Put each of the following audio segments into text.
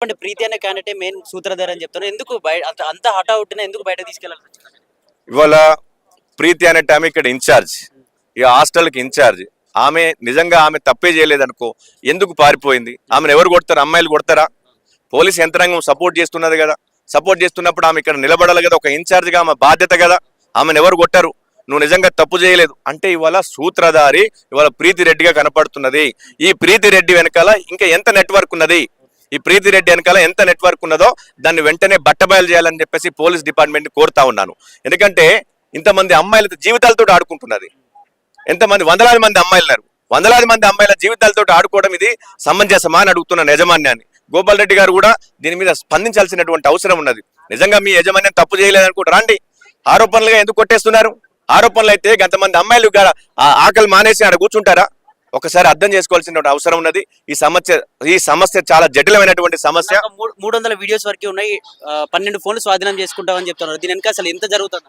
అంటే ప్రీతి అనే candidate main సూత్రధారి అని చెప్తాను. ఎందుకు అంత హఠావుట్టిన ఎందుకు బయటకు తీసుకెళ్ళాలి? ఇవాళ ప్రీతి అనే ఆమె ఇక్కడ ఇన్ఛార్జ్, ఈ హాస్టల్కి ఇన్ఛార్జ్. ఆమె నిజంగా ఆమె తప్పే చేయలేదనుకో, ఎందుకు పారిపోయింది? ఆమెను ఎవరు కొడతారు? అమ్మాయిలు కొడతారా? పోలీస్ యంత్రాంగం సపోర్ట్ చేస్తున్నది కదా. సపోర్ట్ చేస్తున్నప్పుడు ఆమె ఇక్కడ నిలబడాలి కదా, ఒక ఇన్ఛార్జ్గా ఆమె బాధ్యత కదా. ఆమెను ఎవరు కొట్టారు? నువ్వు నిజంగా తప్పు చేయలేదు అంటే ఇవాళ సూత్రధారి ఇవాళ ప్రీతి రెడ్డిగా కనపడుతున్నది. ఈ ప్రీతి రెడ్డి వెనకాల ఇంకా ఎంత నెట్వర్క్ ఉన్నది? ఈ ప్రీతి రెడ్డి వెనకాల ఎంత నెట్వర్క్ ఉన్నదో దాన్ని వెంటనే బట్టబయలు చేయాలని చెప్పేసి పోలీస్ డిపార్ట్మెంట్ కోరుతా ఉన్నాను. ఎందుకంటే ఇంతమంది అమ్మాయిల జీవితాలతో ఆడుకుంటున్నది. ఎంతమంది వందలాది మంది అమ్మాయిలు ఉన్నారు. వందలాది మంది అమ్మాయిల జీవితాలతో ఆడుకోవడం ఇది సమంజసమా అని అడుగుతున్న యజమాన్యాన్ని. గోపాల్ రెడ్డి గారు కూడా దీని మీద స్పందించాల్సినటువంటి అవసరం ఉన్నది. నిజంగా మీ యజమాన్యం తప్పు చేయలేదనుకుంటారు రండి. ఆరోపణలుగా ఎందుకు కొట్టేస్తున్నారు? ఆరోపణలు అయితే గంతమంది అమ్మాయిలు ఆకలి మానేసి ఆడ కూర్చుంటారా? ఒకసారి అర్థం చేసుకోవాల్సిన అవసరం ఉన్నది. ఈ సమస్య చాలా జటిలమైనటువంటి సమస్య. 300 వీడియోస్ వరకు ఉన్నాయి. 12 ఫోన్లు స్వాధీనం చేసుకుంటామని చెప్తున్నారు. దీని వెనక అసలు ఎంత జరుగుతుంది?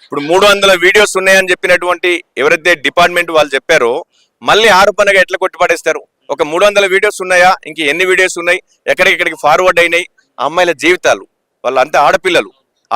ఇప్పుడు 300 వీడియోస్ ఉన్నాయని చెప్పినటువంటి ఎవరైతే డిపార్ట్మెంట్ వాళ్ళు చెప్పారో మళ్ళీ ఆరోపణగా ఎట్లా కొట్టిపడేస్తారు? ఒక 300 వీడియోస్ ఉన్నాయా? ఇంక ఎన్ని వీడియోస్ ఉన్నాయి? ఎక్కడికి ఫార్వర్డ్ అయినాయి? అమ్మాయిల జీవితాలు, వాళ్ళంతా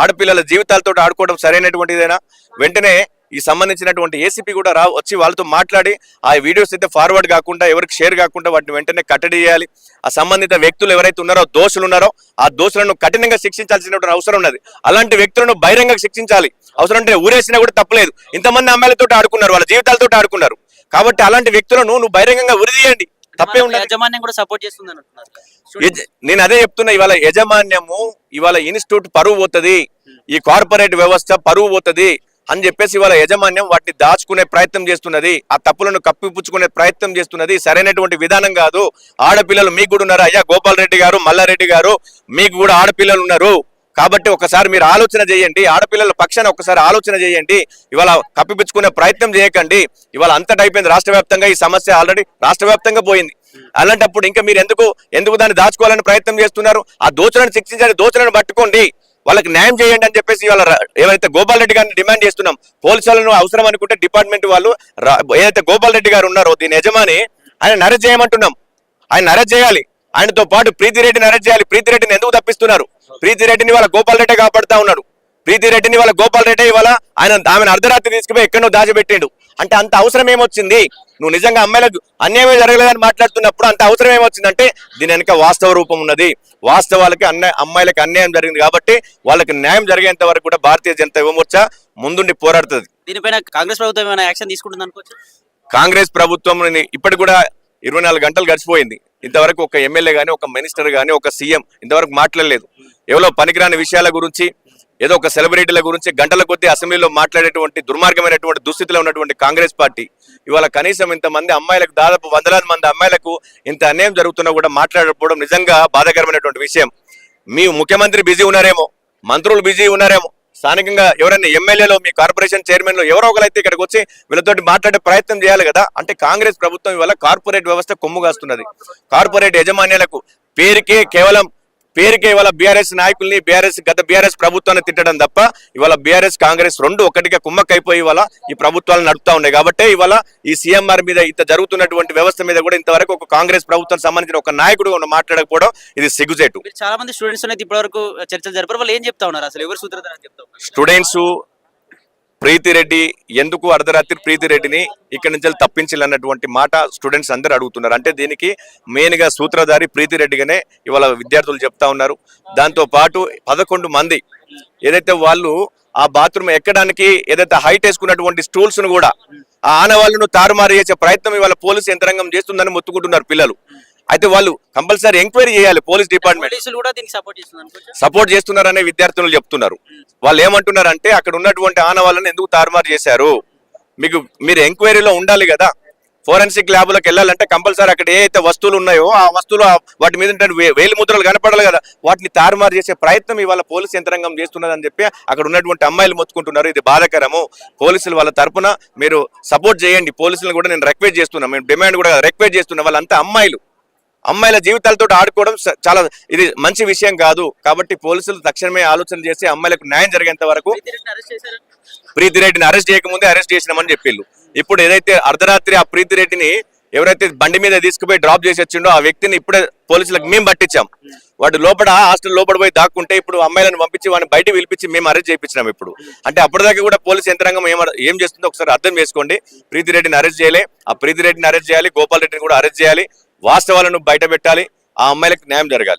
ఆడపిల్లల జీవితాలతో ఆడుకోవడం సరైనటువంటిదేనా? వెంటనే ఈ సంబంధించినటువంటి ఏసీపీ కూడా వచ్చి వాళ్ళతో మాట్లాడి ఆ వీడియోస్ అయితే ఫార్వర్డ్ కాకుండా ఎవరికి షేర్ కాకుండా వాటిని వెంటనే కట్టడి చేయాలి. ఆ సంబంధిత వ్యక్తులు ఎవరైతే ఉన్నారో దోషులు ఉన్నారో ఆ దోషులను కఠినంగా శిక్షించాల్సినటువంటి అవసరం ఉన్నది. అలాంటి వ్యక్తులను బహిరంగ శిక్షించాలి. అవసరం అంటే ఊరేసినా కూడా తప్పలేదు. ఇంతమంది అమ్మాయిలతో ఆడుకున్నారు, వాళ్ళ జీవితాలతో ఆడుకున్నారు. కాబట్టి అలాంటి వ్యక్తులను నువ్వు బహిరంగంగా ఉరిదీయండి, తప్పే ఉండదు. యాజమాన్యం కూడా సపోర్ట్ చేస్తుంది అంటున్నారు. నేను అదే చెప్తున్నా. ఇవాళ యజమాన్యము ఇవాళ ఇన్స్టిట్యూట్ పరువు పోతుంది, ఈ కార్పొరేట్ వ్యవస్థ పరువు పోతుంది అని చెప్పేసి ఇవాళ యజమాన్యం వాటిని దాచుకునే ప్రయత్నం చేస్తున్నది. ఆ తప్పులను కప్పిపుచ్చుకునే ప్రయత్నం చేస్తున్నది. సరైనటువంటి విధానం కాదు. ఆడపిల్లలు మీకు కూడా ఉన్నారు. అయ్యా గోపాల్ రెడ్డి గారు, మల్లారెడ్డి గారు, మీకు కూడా ఆడపిల్లలు ఉన్నారు. కాబట్టి ఒకసారి మీరు ఆలోచన చేయండి. ఆడపిల్లల పక్షాన ఒకసారి ఆలోచన చేయండి. ఇవాళ కప్పిపుచ్చుకునే ప్రయత్నం చేయకండి. ఇవాళ అంతటా అయిపోయింది రాష్ట్ర వ్యాప్తంగా. ఈ సమస్య ఆల్రెడీ రాష్ట్ర వ్యాప్తంగా పోయింది. అలాంటప్పుడు ఇంకా మీరు ఎందుకు దాన్ని దాచుకోవాలని ప్రయత్నం చేస్తున్నారు? ఆ దోచులను శిక్షించండి, దోచులను పట్టుకోండి, వాళ్ళకి న్యాయం చేయండి అని చెప్పేసి ఇవాళ ఏవైతే గోపాల్ రెడ్డి గారిని డిమాండ్ చేస్తున్నాం. పోలీసులను అవసరం అనుకుంటే డిపార్ట్మెంట్ వాళ్ళు ఏదైతే గోపాల్ రెడ్డి గారు ఉన్నారో దీని యజమాని, ఆయన అరెస్ట్ చేయమంటున్నాం. ఆయన అరెస్ట్ చేయాలి. ఆయనతో పాటు ప్రీతి రెడ్డిని అరెస్ట్ చేయాలి. ప్రీతి రెడ్డిని ఎందుకు తప్పిస్తున్నారు? ప్రీతి రెడ్డిని వాళ్ళ గోపాల్ రెడ్డి కాపాడుతా ఉన్నాడు. ప్రీతి రెడ్డిని వాళ్ళ గోపాల్ రెడ్డి ఇవాళ ఆమెను అర్ధరాత్రి తీసుకుపోయి ఎక్కడో దాచిపెట్టిండు. అంటే అంత అవసరం ఏమొచ్చింది? నువ్వు నిజంగా అమ్మాయిలకు అన్యాయం జరగలేదని మాట్లాడుతున్నప్పుడు అంత అవసరం ఏమొచ్చిందంటే దీని వెనక వాస్తవ రూపం ఉన్నది. వాస్తవాలకి అమ్మాయిలకు అన్యాయం జరిగింది కాబట్టి వాళ్ళకి న్యాయం జరిగేంత వరకు కూడా భారతీయ జనతా యువమోర్చా ముందుండి పోరాడుతుంది. దీనిపైన కాంగ్రెస్ ప్రభుత్వం ఏమైనా యాక్షన్ తీసుకుంటుంది అనుకోవచ్చు? కాంగ్రెస్ ప్రభుత్వం ఇప్పటికి కూడా 24 గంటలు గడిచిపోయింది. ఇంతవరకు ఒక ఎమ్మెల్యే కానీ, ఒక మినిస్టర్ కానీ, ఒక సీఎం ఇంతవరకు మాట్లాడలేదు. ఎవరో పనికిరాని విషయాల గురించి, ఏదో ఒక సెలబ్రిటీల గురించి గంటల కొద్దీ అసెంబ్లీలో మాట్లాడేటువంటి దుర్మార్గమైనటువంటి దుస్థితిలో ఉన్నటువంటి కాంగ్రెస్ పార్టీ ఇవాళ కనీసం ఇంతమంది అమ్మాయిలకు, దాదాపు వందలాది మంది అమ్మాయిలకు ఇంత అన్యాయం జరుగుతున్నా కూడా మాట్లాడకపోవడం నిజంగా బాధాకరమైనటువంటి విషయం. మీ ముఖ్యమంత్రి బిజీ ఉన్నారేమో, మంత్రులు బిజీ ఉన్నారేమో, స్థానికంగా ఎవరైనా ఎమ్మెల్యేలో, మీ కార్పొరేషన్ చైర్మన్లో ఎవరో ఒకరైతే ఇక్కడికి వచ్చి వీళ్ళతోటి మాట్లాడే ప్రయత్నం చేయాలి కదా. అంటే కాంగ్రెస్ ప్రభుత్వం ఇవాళ కార్పొరేట్ వ్యవస్థ కొమ్ముగాస్తున్నది. కార్పొరేట్ యజమాన్యాలకు పేరుకే ఇవాళ బీఆర్ఎస్ నాయకుల్ని, గత బీఆర్ఎస్ ప్రభుత్వాన్ని తిట్టడం తప్ప ఇవాళ బీఆర్ఎస్ కాంగ్రెస్ రెండు ఒకటిగా కుమ్మక్కైపోయి ఇవాళ ఈ ప్రభుత్వాలు నడుపుతా ఉన్నాయి. కాబట్టి ఇవాళ ఈ సీఎంఆర్ మీద ఇంత జరుగుతున్నటువంటి వ్యవస్థ మీద కూడా ఇంతవరకు ఒక కాంగ్రెస్ ప్రభుత్వం సంబంధించిన ఒక నాయకుడు మాట్లాడకపోవడం ఇది సిగ్గుచేటు. చాలా మంది స్టూడెంట్స్ అనేది ఇప్పటివరకు చర్చలు జరిపారు. వాళ్ళు ఏం చెప్తా ఉన్నారు? అసలు ఎవరు సూత్రధారి అని చెప్తా ఉన్నారు? స్టూడెంట్స్ ప్రీతి రెడ్డి ఎందుకు అర్ధరాత్రి ప్రీతి రెడ్డిని ఇక్కడి నుంచి తప్పించాలన్నటువంటి మాట స్టూడెంట్స్ అందరూ అడుగుతున్నారు. అంటే దీనికి మెయిన్ గా సూత్రధారి ప్రీతి రెడ్డిగానే ఇవాళ విద్యార్థులు చెప్తా ఉన్నారు. దాంతో పాటు 11 మంది ఏదైతే వాళ్ళు ఆ బాత్రూమ్ ఎక్కడానికి ఏదైతే హైట్ వేసుకున్నటువంటి స్టూల్స్ ను కూడా ఆ ఆనవాళ్ళను తారుమారు చేసే ప్రయత్నం ఇవాళ పోలీసు యంత్రాంగం చేస్తుందని మొత్తుకుంటున్నారు పిల్లలు. అయితే వాళ్ళు కంపల్సరీ ఎంక్వైరీ చేయాలి. పోలీస్ డిపార్ట్మెంట్ సపోర్ట్ చేస్తున్నారనే విద్యార్థులు చెప్తున్నారు. వాళ్ళు ఏమంటున్నారు అంటే అక్కడ ఉన్నటువంటి ఆనవాళ్ళను ఎందుకు తారుమారు చేశారు, మీరు ఎంక్వైరీలో ఉండాలి కదా. ఫోరెన్సిక్ ల్యాబ్లకు వెళ్ళాలంటే కంపల్సరీ అక్కడ ఏ అయితే వస్తువులు ఉన్నాయో ఆ వస్తువులు వాటి మీద వేలి ముద్రలు కనపడాలి కదా. వాటిని తారుమారు చేసే ప్రయత్నం ఇవాళ పోలీసు యంత్రాంగం చేస్తున్నదని చెప్పి అక్కడ ఉన్నటువంటి అమ్మాయిలు మొత్తుకుంటున్నారు. ఇది బాధాకరము. పోలీసులు వాళ్ళ తరపున మీరు సపోర్ట్ చేయండి. పోలీసులను కూడా నేను రిక్వెస్ట్ చేస్తున్నా, మేము డిమాండ్ కూడా రిక్వెస్ట్ చేస్తున్నా. వాళ్ళంతా అమ్మాయిల జీవితాలతో ఆడుకోవడం చాలా ఇది మంచి విషయం కాదు. కాబట్టి పోలీసులు తక్షణమే ఆలోచన చేసి అమ్మాయిలకు న్యాయం జరిగేంత వరకు ప్రీతి రెడ్డిని అరెస్ట్ చేయకముందే అరెస్ట్ చేసినామని చెప్పిళ్ళు. ఇప్పుడు ఏదైతే అర్ధరాత్రి ఆ ప్రీతి రెడ్డిని ఎవరైతే బండి మీద తీసుకుపోయి డ్రాప్ చేసి వచ్చిండో ఆ వ్యక్తిని ఇప్పుడే పోలీసులకు మేము పట్టించాం. వాడు లోపల హాస్టల్ లోపల పోయి దాక్కుంటే ఇప్పుడు అమ్మాయిలను పంపించి వాడిని బయట పిలిపించి మేము అరెస్ట్ చేయించినాం. ఇప్పుడు అంటే అప్పటిదాకా కూడా పోలీస్ యంత్రాంగం ఏం చేస్తుందో ఒకసారి అర్థం చేసుకోండి. ప్రీతి రెడ్డిని అరెస్ట్ చేయాలి, ఆ ప్రీతి రెడ్డిని అరెస్ట్ చేయాలి, గోపాల్ రెడ్డిని కూడా అరెస్ట్ చేయాలి, వాస్తవాలను బయట పెట్టాలి, ఆ అమ్మాయిలకు న్యాయం జరగాలి.